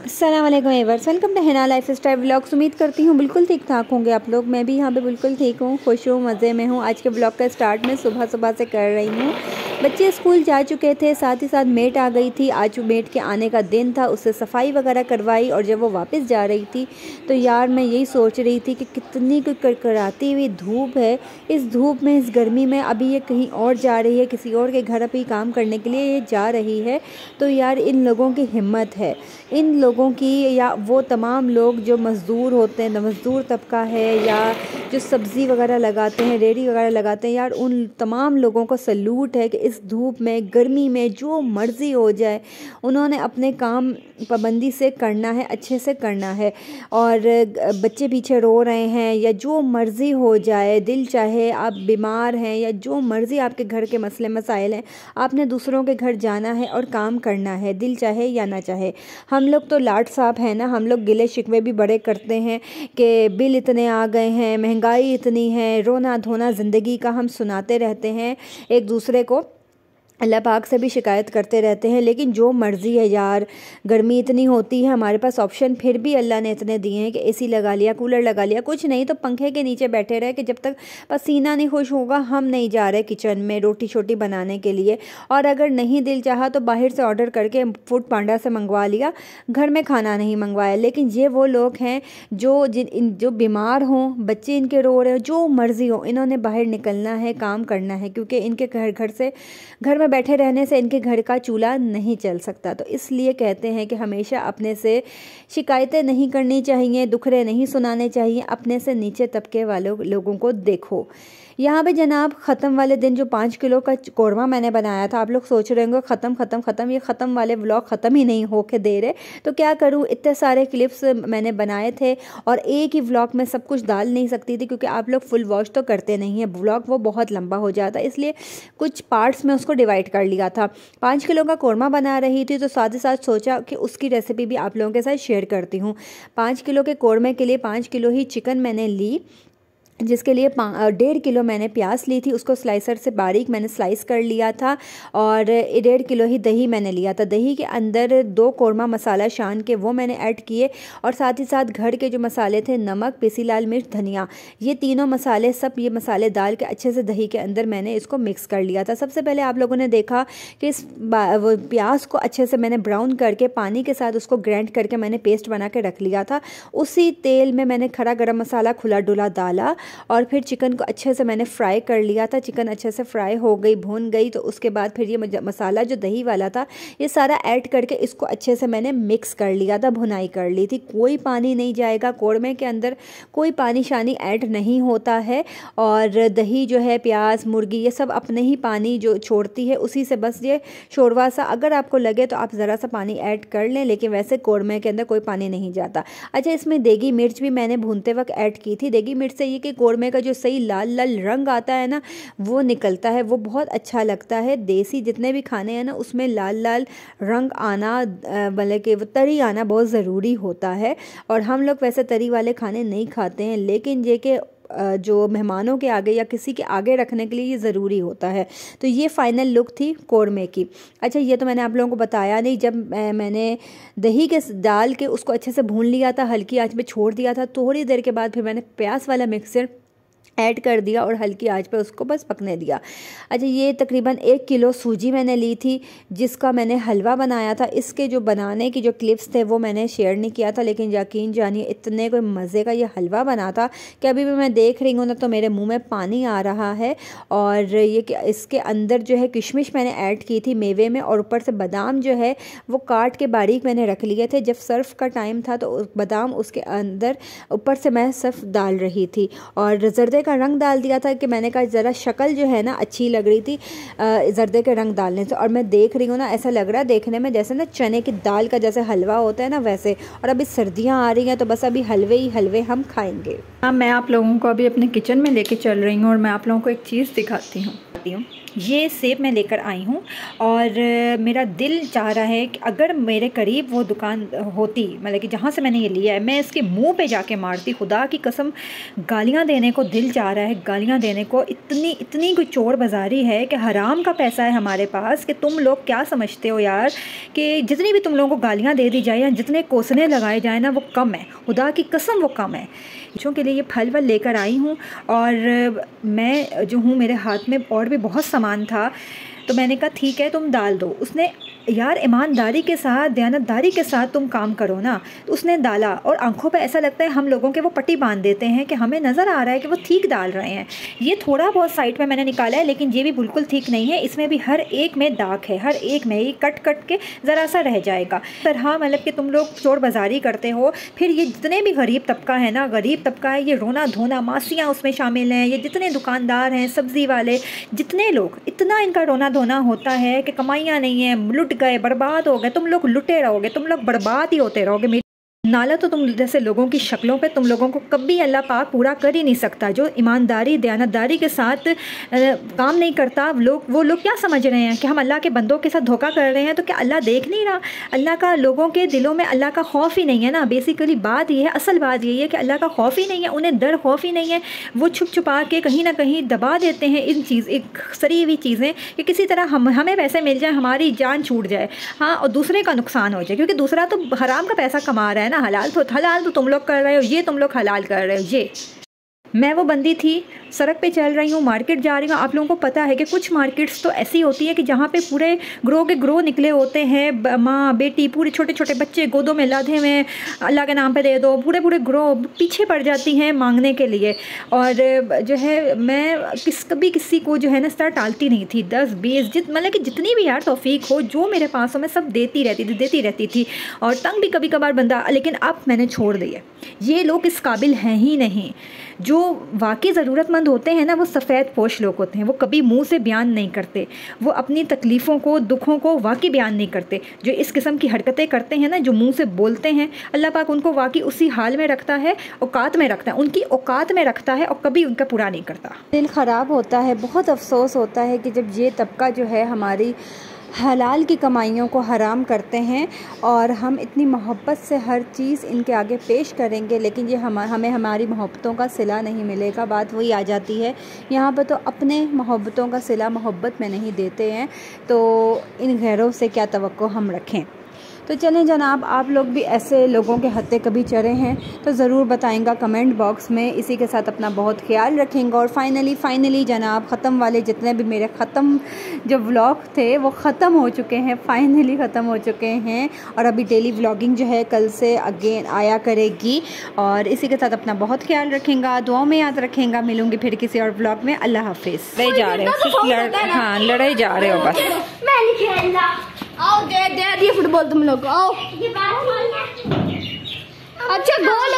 अस्सलाम वालेकुम एवर्स, welcome to Hina life style vlogs. उम्मीद करती हूँ बिल्कुल ठीक ठाक होंगे आप लोग। मैं भी यहाँ पे बिल्कुल ठीक हूँ, खुश हूँ, मज़े में हूँ। आज के ब्लॉग का स्टार्ट मैं सुबह सुबह से कर रही हूँ। बच्चे स्कूल जा चुके थे, साथ ही साथ मेट आ गई थी। आज मेट के आने का दिन था, उससे सफाई वगैरह करवाई। और जब वो वापस जा रही थी तो यार मैं यही सोच रही थी कि कितनी कोई कड़कड़ाती हुई धूप है। इस धूप में, इस गर्मी में अभी ये कहीं और जा रही है, किसी और के घर अभी काम करने के लिए ये जा रही है। तो यार इन लोगों की हिम्मत है, इन लोगों की, या वो तमाम लोग जो मज़दूर होते हैं, मज़दूर तबका है, या जो सब्ज़ी वगैरह लगाते हैं, रेडी वगैरह लगाते हैं, यार उन तमाम लोगों को सल्यूट है कि इस धूप में, गर्मी में जो मर्ज़ी हो जाए उन्होंने अपने काम पाबंदी से करना है, अच्छे से करना है। और बच्चे पीछे रो रहे हैं या जो मर्ज़ी हो जाए, दिल चाहे आप बीमार हैं या जो मर्ज़ी आपके घर के मसले मसाइल हैं, आपने दूसरों के घर जाना है और काम करना है, दिल चाहे या ना चाहे। हम लोग तो लाट साहब हैं ना, हम लोग गिले शिकवे भी बड़े करते हैं कि बिल इतने आ गए हैं, महंगाई इतनी है, रोना धोना ज़िंदगी का हम सुनाते रहते हैं एक दूसरे को, अल्लाह पाक से भी शिकायत करते रहते हैं। लेकिन जो मर्ज़ी है यार, गर्मी इतनी होती है, हमारे पास ऑप्शन फिर भी अल्लाह ने इतने दिए हैं कि एसी लगा लिया, कूलर लगा लिया, कुछ नहीं तो पंखे के नीचे बैठे रहे कि जब तक पसीना नहीं खुश होगा हम नहीं जा रहे किचन में रोटी शोटी बनाने के लिए। और अगर नहीं दिल चाहा तो बाहर से ऑर्डर करके फूड पांडा से मंगवा लिया, घर में खाना नहीं मंगवाया। लेकिन ये वो लोग हैं जो बीमार हों, बच्चे इनके रो रहे हो, जो मर्ज़ी हो, इन्होंने बाहर निकलना है, काम करना है, क्योंकि इनके घर में बैठे रहने से इनके घर का चूल्हा नहीं चल सकता। तो इसलिए कहते हैं कि हमेशा अपने से शिकायतें नहीं करनी चाहिए, दुखड़े नहीं सुनाने चाहिए, अपने से नीचे तबके वालों लोगों को देखो। यहाँ पे जनाब ख़त्म वाले दिन जो 5 किलो का कौरमा मैंने बनाया था, आप लोग सोच रहे होंगे ख़त्म, ये ख़त्म वाले व्लॉग ख़त्म ही नहीं होके दे रहे, तो क्या करूँ, इतने सारे क्लिप्स मैंने बनाए थे और एक ही व्लॉग में सब कुछ डाल नहीं सकती थी, क्योंकि आप लोग फुल वॉच तो करते नहीं हैं, व्लॉग वो बहुत लंबा हो जाता, इसलिए कुछ पार्ट्स में उसको डिवाइड कर लिया था। 5 किलो का कौरमा बना रही थी तो साथ ही साथ सोचा कि उसकी रेसिपी भी आप लोगों के साथ शेयर करती हूँ। 5 किलो के कौरमे के लिए 5 किलो ही चिकन मैंने ली, जिसके लिए 1.5 किलो मैंने प्याज ली थी, उसको स्लाइसर से बारीक मैंने स्लाइस कर लिया था। और 1.5 किलो ही दही मैंने लिया था। दही के अंदर 2 कौरमा मसाला शान के वो मैंने ऐड किए, और साथ ही साथ घर के जो मसाले थे, नमक, पिसी लाल मिर्च, धनिया, ये तीनों मसाले, सब ये मसाले डाल के अच्छे से दही के अंदर मैंने इसको मिक्स कर लिया था। सबसे पहले आप लोगों ने देखा कि इस प्याज को अच्छे से मैंने ब्राउन करके पानी के साथ उसको ग्राइंड करके मैंने पेस्ट बना के रख लिया था। उसी तेल में मैंने खड़ा गरम मसाला खुला डुला डाला और फिर चिकन को अच्छे से मैंने फ्राई कर लिया था। चिकन अच्छे से फ्राई हो गई, भून गई, तो उसके बाद फिर ये मसाला जो दही वाला था ये सारा ऐड करके इसको अच्छे से मैंने मिक्स कर लिया था, भुनाई कर ली थी। कोई पानी नहीं जाएगा कौरमे के अंदर, कोई पानी शानी ऐड नहीं होता है। और दही जो है, प्याज, मुर्गी, ये सब अपने ही पानी जो छोड़ती है, उसी से बस ये शोरवा सा, अगर आपको लगे तो आप ज़रा सा पानी ऐड कर लें, लेकिन वैसे कौरमे के अंदर कोई पानी नहीं जाता। अच्छा, इसमें देगी मिर्च भी मैंने भूनते वक्त ऐड की थी। देगी मिर्च से ये कि कौरमे का जो सही लाल लाल रंग आता है ना, वो निकलता है, वो बहुत अच्छा लगता है। देसी जितने भी खाने हैं ना, उसमें लाल लाल रंग आना, मतलब कि वो तरी आना बहुत ज़रूरी होता है। और हम लोग वैसे तरी वाले खाने नहीं खाते हैं, लेकिन ये कि जो मेहमानों के आगे या किसी के आगे रखने के लिए ये ज़रूरी होता है। तो ये फ़ाइनल लुक थी कौरमे की। अच्छा, ये तो मैंने आप लोगों को बताया नहीं, जब मैंने दही के डाल के उसको अच्छे से भून लिया था, हल्की आंच पे छोड़ दिया था, थोड़ी देर के बाद फिर मैंने प्याज वाला मिक्सर ऐड कर दिया और हल्की आंच पे उसको बस पकने दिया। अच्छा, ये तकरीबन 1 किलो सूजी मैंने ली थी, जिसका मैंने हलवा बनाया था। इसके जो बनाने की जो क्लिप्स थे वो मैंने शेयर नहीं किया था, लेकिन यकीन जानिए इतने कोई मज़े का ये हलवा बना था कि अभी भी मैं देख रही हूँ ना तो मेरे मुंह में पानी आ रहा है। और ये कि इसके अंदर जो है किशमिश मैंने ऐड की थी मेवे में, और ऊपर से बादाम जो है वो काट के बारीक मैंने रख लिए थे। जब सर्व का टाइम था तो बादाम उसके अंदर ऊपर से मैं सिर्फ डाल रही थी, और जर्दे का रंग डाल दिया था कि मैंने कहा ज़रा शक्ल जो है ना अच्छी लग रही थी जर्दे के रंग डालने से। और मैं देख रही हूँ ना, ऐसा लग रहा है देखने में जैसे ना चने की दाल का जैसे हलवा होता है ना, वैसे। और अभी सर्दियाँ आ रही हैं तो बस अभी हलवे ही हलवे हम खाएंगे। हाँ, मैं आप लोगों को अभी अपने किचन में लेके चल रही हूँ और मैं आप लोगों को एक चीज़ दिखाती हूँ। ये सेब मैं लेकर आई हूँ और मेरा दिल चाह रहा है कि अगर मेरे करीब वो दुकान होती, मतलब कि जहाँ से मैंने ये लिया है, मैं इसके मुंह पे जाके मारती। खुदा की कसम गालियाँ देने को दिल चाह रहा है, गालियाँ देने को। इतनी कोई चोर बाज़ारी है कि हराम का पैसा है हमारे पास कि तुम लोग क्या समझते हो यार कि जितनी भी तुम लोगों को गालियाँ दे दी जाए या जितने कोसने लगाए जाए ना, वो कम है। खुदा की कसम वो कम है। बच्चों के लिए ये फल वल लेकर आई हूँ और मैं जो हूँ, मेरे हाथ में और भी बहुत सामान था, तो मैंने कहा ठीक है तुम डाल दो। उसने यार ईमानदारी के साथ, दयानतदारी के साथ तुम काम करो ना। तो उसने डाला और आंखों पे ऐसा लगता है हम लोगों के वो पट्टी बांध देते हैं कि हमें नज़र आ रहा है कि वो ठीक डाल रहे हैं। ये थोड़ा बहुत साइड में मैंने निकाला है, लेकिन ये भी बिल्कुल ठीक नहीं है। इसमें भी हर एक में दाग है, हर एक में ये कट के ज़रा सा रह जाएगा। तरह मतलब कि तुम लोग चोर बाज़ारी करते हो। फिर ये जितने भी गरीब तबका है ना, गरीब तबका है, ये रोना धोना, मासियाँ उसमें शामिल हैं, ये जितने दुकानदार हैं, सब्ज़ी वाले, जितने लोग, इतना इनका रोना धोना होता है कि कमाइयाँ नहीं है, लुट गए, बर्बाद हो गए। तुम लोग लुटे रहोगे, तुम लोग बर्बाद ही होते रहोगे। नाला तो तुम जैसे लोगों की शक्लों पे तुम लोगों को कभी अल्लाह पाक पूरा कर ही नहीं सकता। जो ईमानदारी दयानतदारी के साथ काम नहीं करता, वो लोग क्या समझ रहे हैं कि हम अल्लाह के बंदों के साथ धोखा कर रहे हैं। तो क्या अल्लाह देख नहीं रहा? अल्लाह का लोगों के दिलों में अल्लाह का खौफ ही नहीं है ना। बेसिकली बात ये है, असल बात यही है कि अल्लाह का खौफ ही नहीं है, उन्हें डर खौफ ही नहीं है। वो छुप छुपा के कहीं ना कहीं दबा देते हैं इन एक सरी हुई चीज़ें कि किसी तरह हमें पैसे मिल जाए, हमारी जान छूट जाए, हाँ, और दूसरे का नुकसान हो जाए, क्योंकि दूसरा तो हराम का पैसा कमा रहा है ना। हलाल तो तुम लोग कर रहे हो, ये तुम लोग हलाल कर रहे हो। ये मैं वो बंदी थी, सड़क पे चल रही हूँ, मार्केट जा रही हूँ। आप लोगों को पता है कि कुछ मार्केट्स तो ऐसी होती है कि जहाँ पे पूरे ग्रोह के ग्रोह निकले होते हैं, माँ बेटी, पूरे छोटे छोटे बच्चे गोदों में लाधे में, अल्लाह के नाम पे दे दो, पूरे ग्रोह पीछे पड़ जाती हैं मांगने के लिए। और जो है मैं कभी किसी को जो है ना इस तरह टालती नहीं थी। 10-20 मतलब कि जितनी भी यार तौफीक हो, जो मेरे पास हो, मैं सब देती रहती थी। और तंग भी कभी कभार बंदा, लेकिन अब मैंने छोड़ दिया। ये लोग इस काबिल हैं ही नहीं। जो वाकई ज़रूरतमंद होते हैं ना, वो सफ़ेद पोश लोग होते हैं। वो कभी मुंह से बयान नहीं करते, वो अपनी तकलीफ़ों को, दुखों को वाकई बयान नहीं करते। जो इस किस्म की हरकतें करते हैं ना, जो मुंह से बोलते हैं, अल्लाह पाक उनको वाकई उसी हाल में रखता है, औकात में रखता है, उनकी औकात में रखता है और कभी उनका पूरा नहीं करता। दिल ख़राब होता है, बहुत अफसोस होता है कि जब ये तबका जो है हमारी हलाल की कमाइयों को हराम करते हैं और हम इतनी मोहब्बत से हर चीज़ इनके आगे पेश करेंगे, लेकिन ये हमें हमारी मोहब्बतों का सिला नहीं मिलेगा। बात वही आ जाती है, यहाँ पर तो अपने मोहब्बतों का सिला मोहब्बत में नहीं देते हैं, तो इन गैरों से क्या तवक्को हम रखें। तो चलें जनाब, आप लोग भी ऐसे लोगों के हत्थे कभी चढ़े हैं तो ज़रूर बताएंगा कमेंट बॉक्स में। इसी के साथ अपना बहुत ख्याल रखेंगे। और फाइनली जनाब, ख़त्म वाले जितने भी मेरे ख़त्म जो व्लॉग थे वो ख़त्म हो चुके हैं, फाइनली ख़त्म हो चुके हैं। और अभी डेली व्लॉगिंग जो है कल से अगेन आया करेगी। और इसी के साथ अपना बहुत ख्याल रखेंगे, दुआओं में याद रखेंगे। मिलूँगी फिर किसी और व्लॉग में। अल्लाह हाफिज़। हाँ, लड़ाई जा रहे हो बस। आओ दे दिए फुटबॉल तुम लोग, आओ। अच्छा गोल